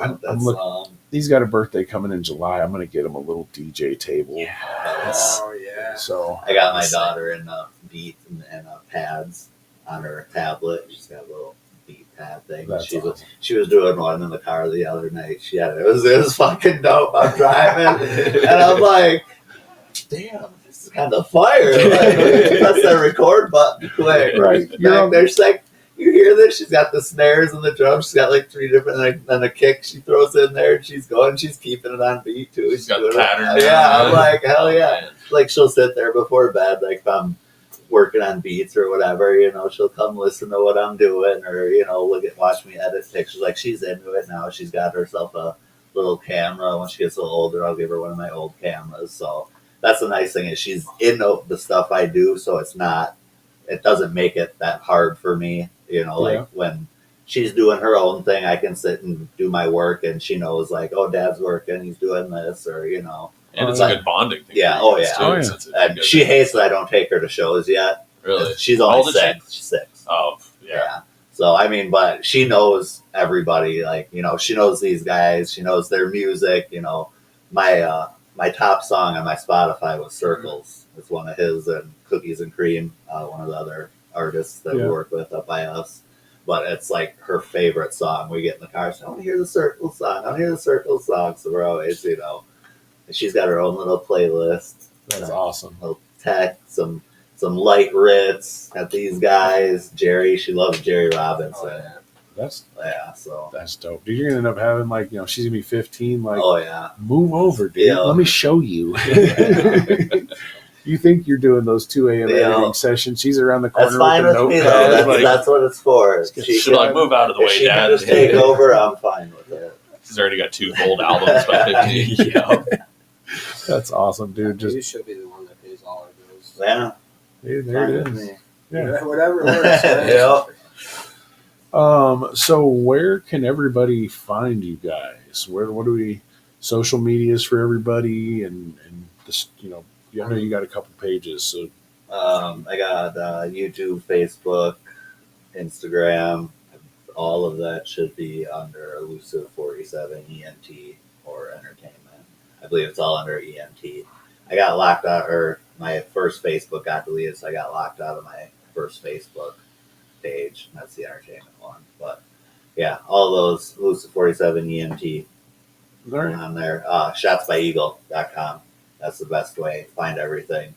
I'm That's looking. He's got a birthday coming in July. I'm going to get him a little DJ table. oh yeah. So I got my daughter in Beat and pads on her tablet. She's got a little Beat pad thing. That's awesome. She was doing one in the car the other night. She had it. It was fucking dope. I'm driving and I'm like, damn, this is kind of fire. Like, press that record button quick. Right. Back You're on- there, she's like, you hear this? She's got the snares and the drums. She's got like 3 different, like, then a kick she throws in there, and she's going. She's keeping it on beat too. She's got the doing it. pattern Yeah, down. I'm like, hell yeah. Man. Like she'll sit there before bed, like if I'm working on beats or whatever, you know, she'll come listen to what I'm doing, or you know, watch me edit pictures. Like she's into it now. She's got herself a little camera. When she gets a little older, I'll give her one of my old cameras. So that's the nice thing is she's in the stuff I do, so it doesn't make it that hard for me. You know, like when she's doing her own thing, I can sit and do my work, and she knows like, oh, Dad's working, he's doing this, or you know. And it's a good bonding thing. Yeah. for you Oh yeah. guys, too, And she hates that I don't take her to shows yet. Really? She's How only old is she? 6. She's 6. Oh, yeah. So I mean, but she knows everybody. Like, you know, she knows these guys. She knows their music. You know, my top song on my Spotify was "Circles." It's one of his, and "Cookies and Cream," one of the other artists that we work with up by us. But it's like her favorite song. We get in the car, so I want to hear the Circles song. I want to hear the Circles song. So we're always, you know, and she's got her own little playlist. That's awesome. Little tech, some light Ritz at these guys. Jerry, she loves Jerry Robinson. That's So that's dope. Dude, you're gonna end up having like, you know, she's gonna be 15. Like, oh yeah, move over, dude. Yeah. Let me show you. You think you're doing those 2 a.m. editing sessions? She's around the corner that's fine with a with me notepad. though. Like, That's what it's for. She's like, move out of the If way, she Dad. can just take over, I'm fine with it. She's already got 2 gold albums by 15. that's awesome, dude. You Just should be the one that pays all our bills. Yeah, dude, there fine it with is. me. Yeah. Whatever works. man. Yeah. So where can everybody find you guys? What do we social medias for everybody and this, you know, I know you got a couple pages, so I got YouTube, Facebook, Instagram. All of that should be under Elusive 47 ENT or Entertainment. I believe it's all under ENT. I got locked out, or my first Facebook got deleted, so I got locked out of my first Facebook page. That's the entertainment one. But yeah, all those Elusive 47 ENT all right. on there. Shotsbyeagle.com. That's the best way to find everything.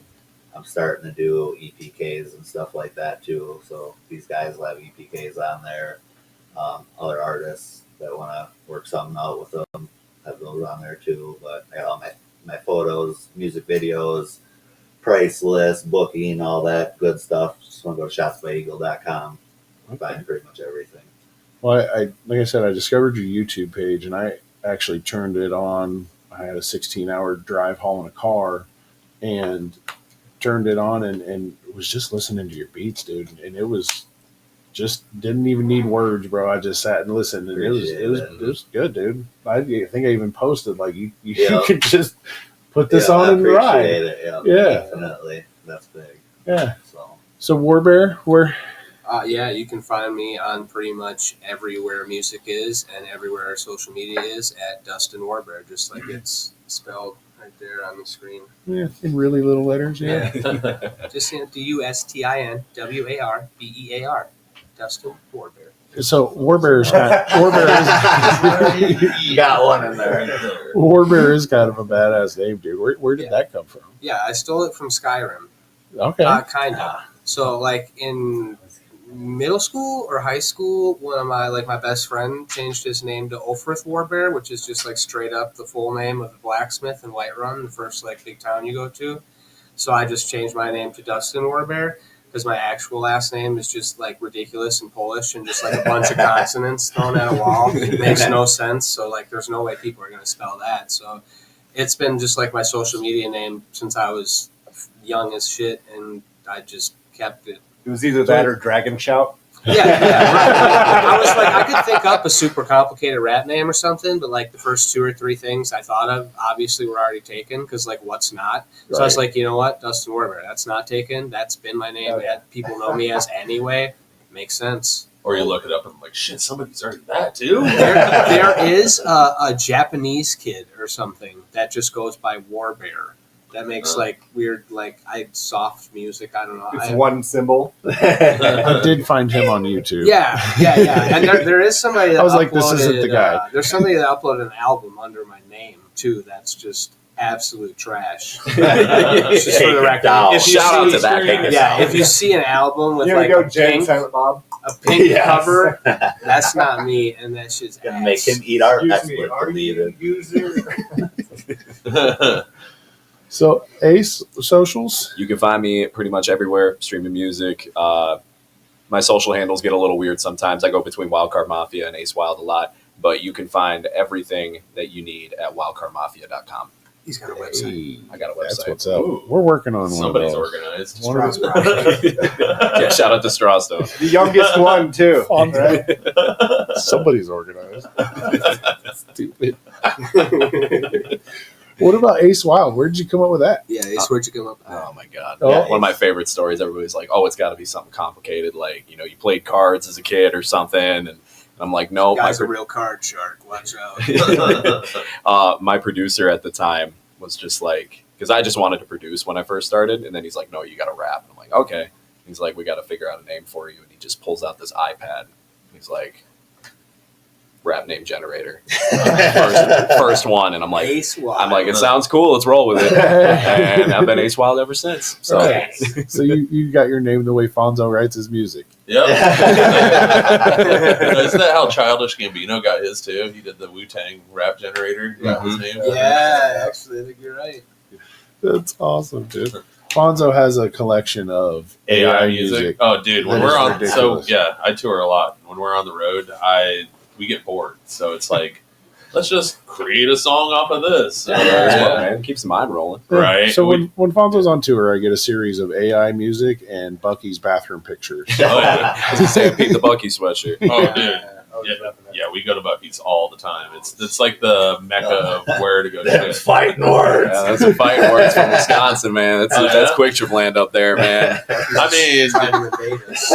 I'm starting to do EPKs and stuff like that too. So these guys will have EPKs on there. Other artists that want to work something out with them have those on there too. But I got all my photos, music videos, price list, booking, all that good stuff. Just want to go to shotsbyeagle.com and find pretty much everything. Well, I like I said, I discovered your YouTube page, and I actually turned it on. I had a 16-hour drive hauling a car, and turned it on and was just listening to your beats, dude. And it was just didn't even need words, bro. I just sat and listened, and it was good, dude. I think I even posted like you could just put this on and ride. It. Yeah, Definitely. That's big. Yeah. So Warbear, where? Yeah, you can find me on pretty much everywhere music is and everywhere our social media is at Dustin Warbear, just like it's spelled right there on the screen. Yeah, in really little letters. Yeah. Just DUSTINWARBEAR. Dustin Warbear. So Warbear is you got one in there. Warbear is kind of a badass name, dude. Where did that come from? Yeah, I stole it from Skyrim. Okay. Kind of. So, like, in middle school or high school, one of my best friend changed his name to Ulfrith Warbear, which is just, like, straight up the full name of the blacksmith in Whiterun, the first, like, big town you go to. So I just changed my name to Dustin Warbear, because my actual last name is just, like, ridiculous and Polish and just, like, a bunch of consonants thrown at a wall. It makes no sense. So, like, there's no way people are going to spell that. So it's been just, like, my social media name since I was young as shit, and I just kept it. It was either that or Dragon Shout. Yeah. I was like, I could think up a super complicated rap name or something, but like the first 2 or 3 things I thought of obviously were already taken, because like what's not? So I was like, you know what, Dustin Warbear, that's not taken. That's been my name that people know me as anyway. Makes sense. Or you look it up and I'm like, shit, somebody's already that too. There is a Japanese kid or something that just goes by Warbear. That makes like weird, like soft music. I don't know. It's one symbol. I did find him on YouTube. Yeah. And there is somebody that I was like, this isn't the guy. There's somebody that uploaded an album under my name too. That's just absolute trash. Just for the record. Shout out to that guy. Yeah, if you see an album with Here like we go, a Jen pink, Silent Bob. cover, that's not me, and that's just Gonna ass. make him eat our Excuse expert me, are believe you it. user? So Ace socials. You can find me pretty much everywhere streaming music. My social handles get a little weird sometimes. I go between Wildcard Mafia and Ace Wild a lot, but you can find everything that you need at wildcardmafia.com. He's got a website. Hey, I got a that's website. what's up. Ooh. We're working on Somebody's one of those. organized. One of Straws those- Project. Yeah, shout out to Strawstone. The youngest one too. Right? Somebody's organized. Stupid. What about Ace Wild? Where did you come up with that? Yeah, Ace, where'd you come up with that? Oh my god! Oh. Yeah, one of my favorite stories. Everybody's like, "Oh, it's got to be something complicated, like you played cards as a kid or something." And I'm like, "No, Guy's a real card shark. Watch out. my producer at the time was just like, because I just wanted to produce when I first started, and then he's like, "No, you got to rap." And I'm like, "Okay." He's like, "We got to figure out a name for you," and he just pulls out this iPad. He's like, "Rap name generator, first one," and I'm like, Ace Wild. I'm like, it sounds cool. Let's roll with it. And I've been Ace Wild ever since. So Right. So you got your name the way Fonzo writes his music. Yep. Isn't that how Childish Gambino got his too? He did the Wu-Tang rap generator. Got his name. Yeah, actually, I think you're right. That's awesome, dude. Fonzo has a collection of AI music. Oh, dude, when That we're is on, ridiculous. so yeah, I tour a lot. When we're on the road, we get bored, so it's like, let's just create a song off of this. that's what, man. Keeps the mind rolling. Right. So when Fonzo's on tour, I get a series of AI music and Bucky's bathroom pictures. Oh, yeah. I was gonna say Pete the Bucky sweatshirt. Oh, dude. Oh, Yeah. definitely. Yeah, we go to Bucky's all the time. It's like the mecca of where to go Them to. fighting words. Yeah, that's a fighting words from Wisconsin, man. Oh, That's yeah? Quick Trip land up there, man. I mean, Trying to invade us.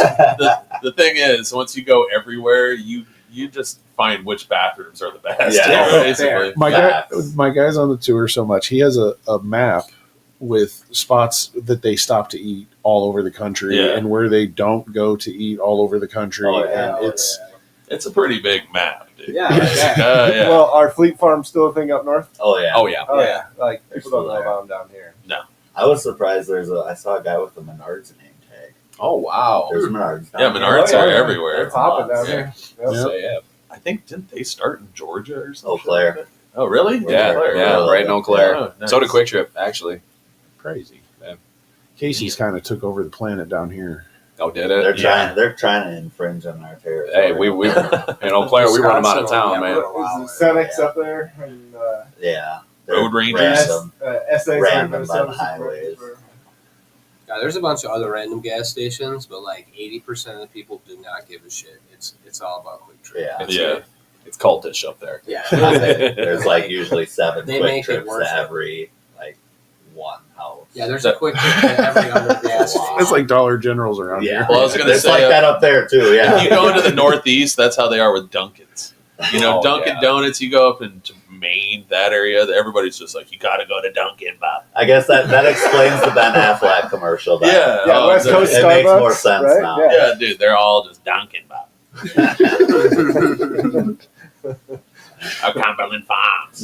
the thing is, once you go everywhere, you just find which bathrooms are the best. Yeah. Basically. My guy's on the tour so much. He has a map with spots that they stop to eat all over the country Yeah. and where they don't go to eat all over the country. Oh, yeah. And it's It's a pretty big map, dude. Yeah, yeah. Yeah. Well, are Fleet Farms still a thing up north? Oh yeah. Oh yeah. Oh Yeah. yeah. Like They're people don't still know there. about them down here. I was surprised. I saw a guy with a Menards name tag. Oh wow. There's Menards. down Yeah, here. Menards Oh, are yeah. everywhere. They're popping down Yeah. there. Yeah. So, yeah. I think, didn't they start in Georgia or something? Eau Claire. like that? Oh, really? Yeah, Eau Claire. yeah, right in Eau Claire. Oh, nice. So did Quick Trip, actually. crazy. Man. Casey's kind of took over the planet down here. Oh, did it? They're trying to infringe on our territory. Hey, we in Eau Claire, we run them out of town, man. Is the Senex up there? And, Yeah. Road Rangers. Random. SA's Random Minnesota on highways. Yeah, there's a bunch of other random gas stations, but like 80% of the people do not give a shit. It's all about Quick Trip. Yeah. It's, Yeah. it's cultish up there. Yeah. There's like usually 7 They quick make it trips worth to it. every like one house. Yeah, there's a Quick Trip to every other gas Wow. station. It's like Dollar Generals around Yeah. here. Well, I was gonna It's say, like that up there too. Yeah. If you go into the Northeast, that's how they are with Dunkin's. You know, Oh, Dunkin' yeah. Donuts, you go up into Maine, that area, everybody's just like, you got to go to Dunkin', Bob. I guess that explains the Ben Affleck commercial. That Yeah. Yeah, Oh, West it Coast makes Starbucks, more sense right? now. Yeah. Yeah, dude, they're all just Dunkin', Bob. Of Cumberland Farms.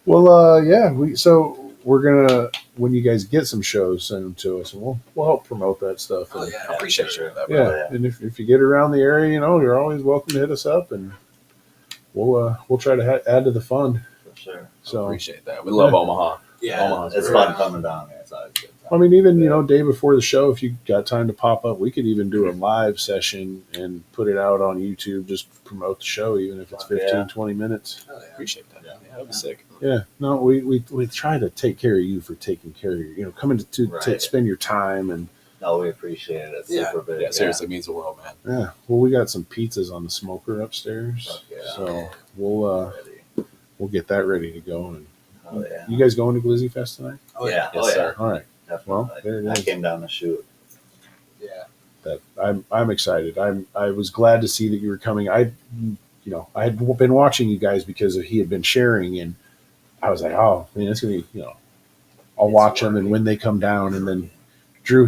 Well, yeah. We're gonna when you guys get some shows, send them to us, and we'll help promote that stuff. Oh, And, yeah. I appreciate you for that, yeah. bro. Yeah. And if you get around the area, you're always welcome to hit us up, and we'll try to add to the fun. For sure. So Appreciate that. We love Omaha. Yeah. Omaha's It's great. fun coming down there. It's always a good time. I mean, even day before the show, if you got time to pop up, we could even do a live session and put it out on YouTube. Just promote the show, even if it's 15, Yeah. 20 minutes. Oh, yeah. Appreciate that. Yeah, that'd be sick. Yeah, no, we try to take care of you for taking care of you. Coming to Right. spend your time and No, we appreciate it. It's Yeah. super big. Yeah, seriously, means the world, man. yeah. Well, we got some pizzas on the smoker upstairs, Fuck yeah. so we'll get that ready to go. And Oh yeah. you guys going to Glizzy Fest tonight? Oh, yeah. yeah. Yes, Oh yeah. sir. All right, Definitely. Well, there it I is. came down to shoot. Yeah. that I'm excited. I was glad to see that you were coming. I had been watching you guys because he had been sharing, and I was like, oh man, it's gonna be I'll watch them, and when they come down, and then Drew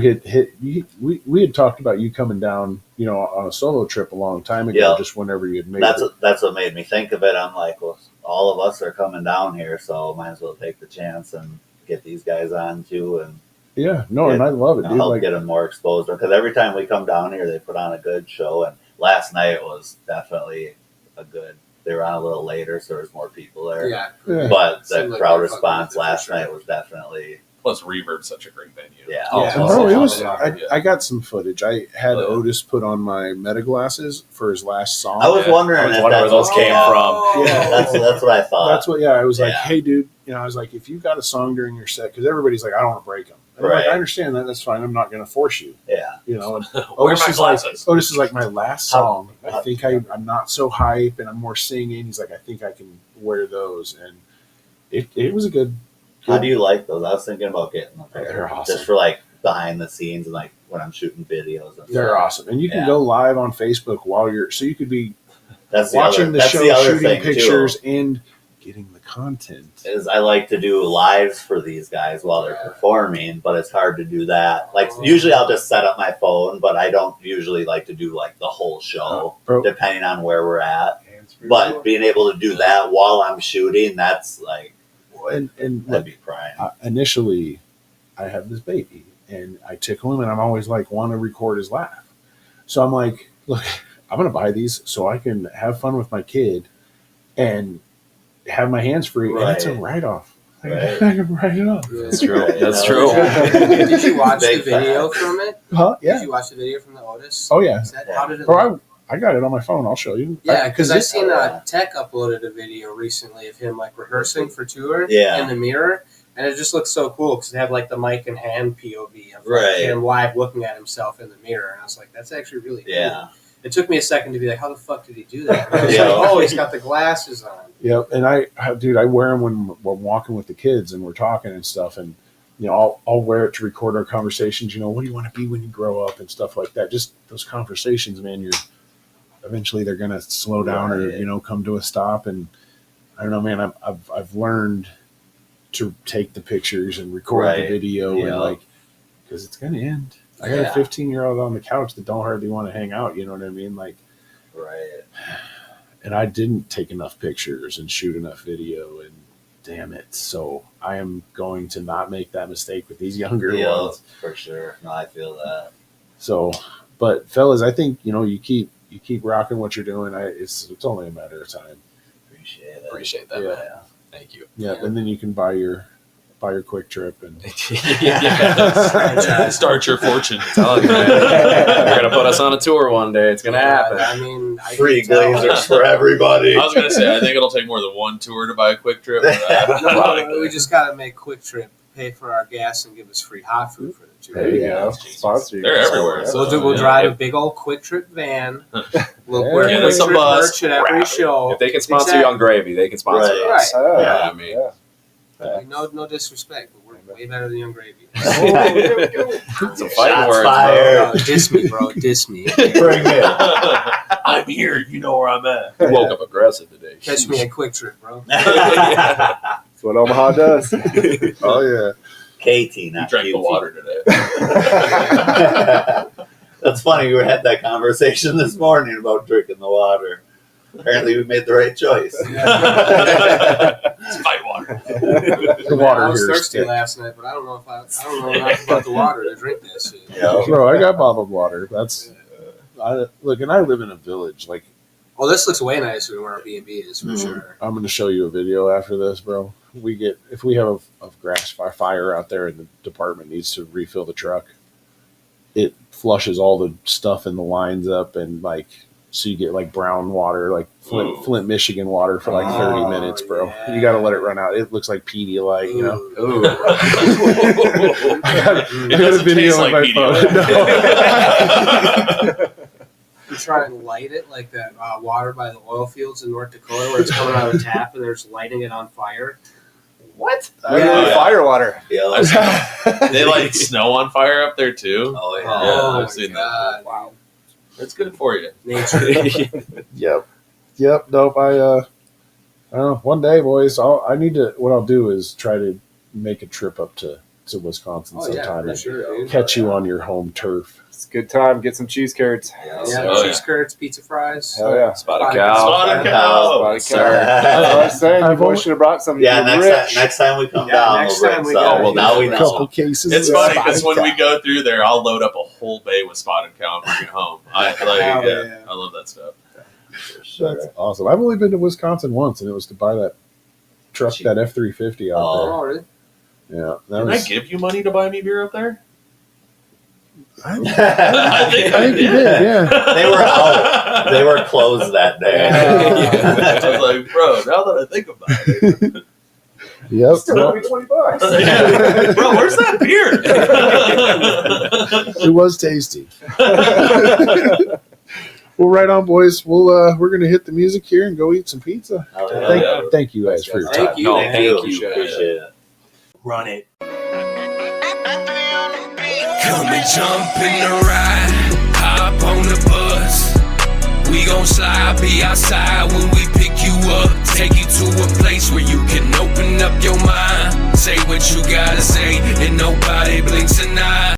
we had talked about you coming down on a solo trip a long time ago, Yeah. just whenever you had made That's what made me think of it. I'm like, well, all of us are coming down here, so might as well take the chance and get these guys on too, and and I love it, dude. help Like, get them more exposed. Because every time we come down here, they put on a good show. And last night was definitely a good. They were on a little later, so there was more people there. Yeah. yeah. But the Seemed like crowd they're fucking response with it for last sure. night was definitely Plus, Reverb's such a great venue. Yeah. Oh, And bro, it was. Yeah. I got some footage. I had Oh, yeah. Otis put on my meta glasses for his last song. I was Yeah. wondering, I was if wondering where that's those came from. Yeah. That's what I thought. That's what. Yeah, I was like, Yeah. hey, dude. I was like, if you got a song during your set, because everybody's like, I don't want to break them. And I'm like, Right. I understand that. That's fine. I'm not going to force you. Yeah. And Where Otis are is my like, glasses? my last song. I think I'm not so hype, and I'm more singing. He's like, I think I can wear those, and it was a good. How do you like those? I was thinking about getting them. They're awesome. Just for like behind the scenes and like when I'm shooting videos. And They're stuff. awesome, and you can Yeah. go live on Facebook while you're. So you could be That's the watching other, the that's show, the other shooting thing pictures, too. and getting the content. Is I like to do lives for these guys while they're performing, but it's hard to do that. Like usually I'll just set up my phone, but I don't usually like to do like the whole show, Bro, depending on where we're at. Hands-free. But being able to do that while I'm shooting, that's like and that'd look, be prime. initially, I have this baby, and I tickle him, and I'm always like, want to record his laugh. So I'm like, look, I'm gonna buy these so I can have fun with my kid, and have my hands free, and it's a Right. write-off. I Right. can write it off. That's true. Right, That's you know? true. Did you watch the Big video facts. from it? Huh? Did Yeah. you watch the video from the Otis? Oh yeah. How did it look? Bro, I got it on my phone. I'll show you. Yeah, because I this. seen Tech uploaded a video recently of him like rehearsing for tour Yeah. in the mirror, and it just looks so cool because they have like the mic and hand POV of like, Right. him live looking at himself in the mirror, and I was like, that's actually really cool. Yeah. It took me a second to be like, how the fuck did he do that? And I was Yeah. like, oh, he's got the glasses on. Yep, and I wear them when we're walking with the kids and we're talking and stuff, and I'll wear it to record our conversations. What do you want to be when you grow up and stuff like that. Just those conversations, man. Eventually they're gonna slow down Right. or come to a stop, and I don't know, man. I've learned to take the pictures and record the Right. video Yeah. and like because it's gonna end. I got Yeah. a 15-year-old on the couch that don't hardly want to hang out. You know what I mean? Like. Right. And I didn't take enough pictures and shoot enough video, and damn it. So I am going to not make that mistake with these younger Yeah, ones. for sure. No, I feel that. So, but fellas, I think you keep rocking what you're doing. It's only a matter of time. Appreciate it. Appreciate that, Yeah. man. Thank you. Yeah, and then you can buy your quick trip and Yeah. Start your fortune. Telling you, man. They're gonna put us on a tour one day. It's gonna happen. I mean, I Free can tell. glazers for everybody. I was gonna say, I think it'll take more than one tour to buy a quick trip. No, we just got to make Quick Trip pay for our gas and give us free hot food for the tour. There you Yeah. go. Sponsor you. They're everywhere. So So, we'll yeah. drive a big old Quick Trip van. We'll Yeah. wear Get Quick us a Trip bus. merch at every show. If they can sponsor you on gravy, they can sponsor Right. us. Oh, Yeah, I mean, No disrespect, but we're way better than Young Gravy. it's a fighting Shots word. fired. No, diss me, bro. Diss me. Bring it. I'm here. You know where I'm at. You woke up aggressive today. Catch me at Quick Trip, bro. That's what Omaha does. oh yeah. KT, You not drank the QT. water today. That's funny. We had that conversation this morning about drinking the water. Apparently, we made the right choice. It's fight water. The water I was here is thirsty thick. last night, but I don't know enough about the water to drink that shit. Yeah. Bro, I got bottled water. That's look, and I live in a village. Like Oh, this looks way nicer than where our B&B is for Mhm. sure. I'm going to show you a video after this, bro. If we have a grass fire out there and the department needs to refill the truck, it flushes all the stuff in the lines up, and so you get like brown water, like Flint, Michigan water for like 30 Oh, minutes, bro. yeah. You got to let it run out. It looks like Pedialyte, you know. Ooh. I got a doesn't video taste on like my phone. No. You try and light it like that water by the oil fields in North Dakota where it's coming out of a tap and they're just lighting it on fire. What? Yeah. Fire water. Yeah. They light snow on fire up there too. Oh, yeah. Oh, I've my seen that. God. Wow. It's good for you. Nature. Yep. Nope. I don't know. One day, boys, what I'll do is try to make a trip up to Wisconsin Oh, yeah, sometime for and sure, dude. catch you on your home turf. It's a good time. Get some cheese curds. Yeah, Oh, cheese curds, pizza fries. Hell yeah. Spotted Spotted cow. Spotted cow. Spotted cow. That's what I was saying. You I've boys only- should have brought some. Yeah, rich. next time we come Yeah, down, next we'll time bring we some. go. Well, now we A know. couple cases. It's of funny spotted because when cow. we go through there, I'll load up a whole bay with spotted cow and bring it home. I yeah. I love that stuff. For sure. That's awesome. I've only been to Wisconsin once, and it was to buy that truck, that F-350 out Oh, really? Yeah, that Did I was. give you money to buy me beer up there? I I think you did. Yeah. They were out. They were closed that day. I was like, bro, now that I think about it. Yep. Still owe me $20. Bro, where's that beer? It was tasty. Well, right on, boys. We're gonna hit the music here and go eat some pizza. Oh, yeah. Thank you guys for your time. No, thank you. Appreciate it. Run it. Come and jump in the ride, hop on the bus. We gon' slide, be outside when we pick you up. Take you to a place where you can open up your mind. Say what you gotta say, and nobody blinks an eye.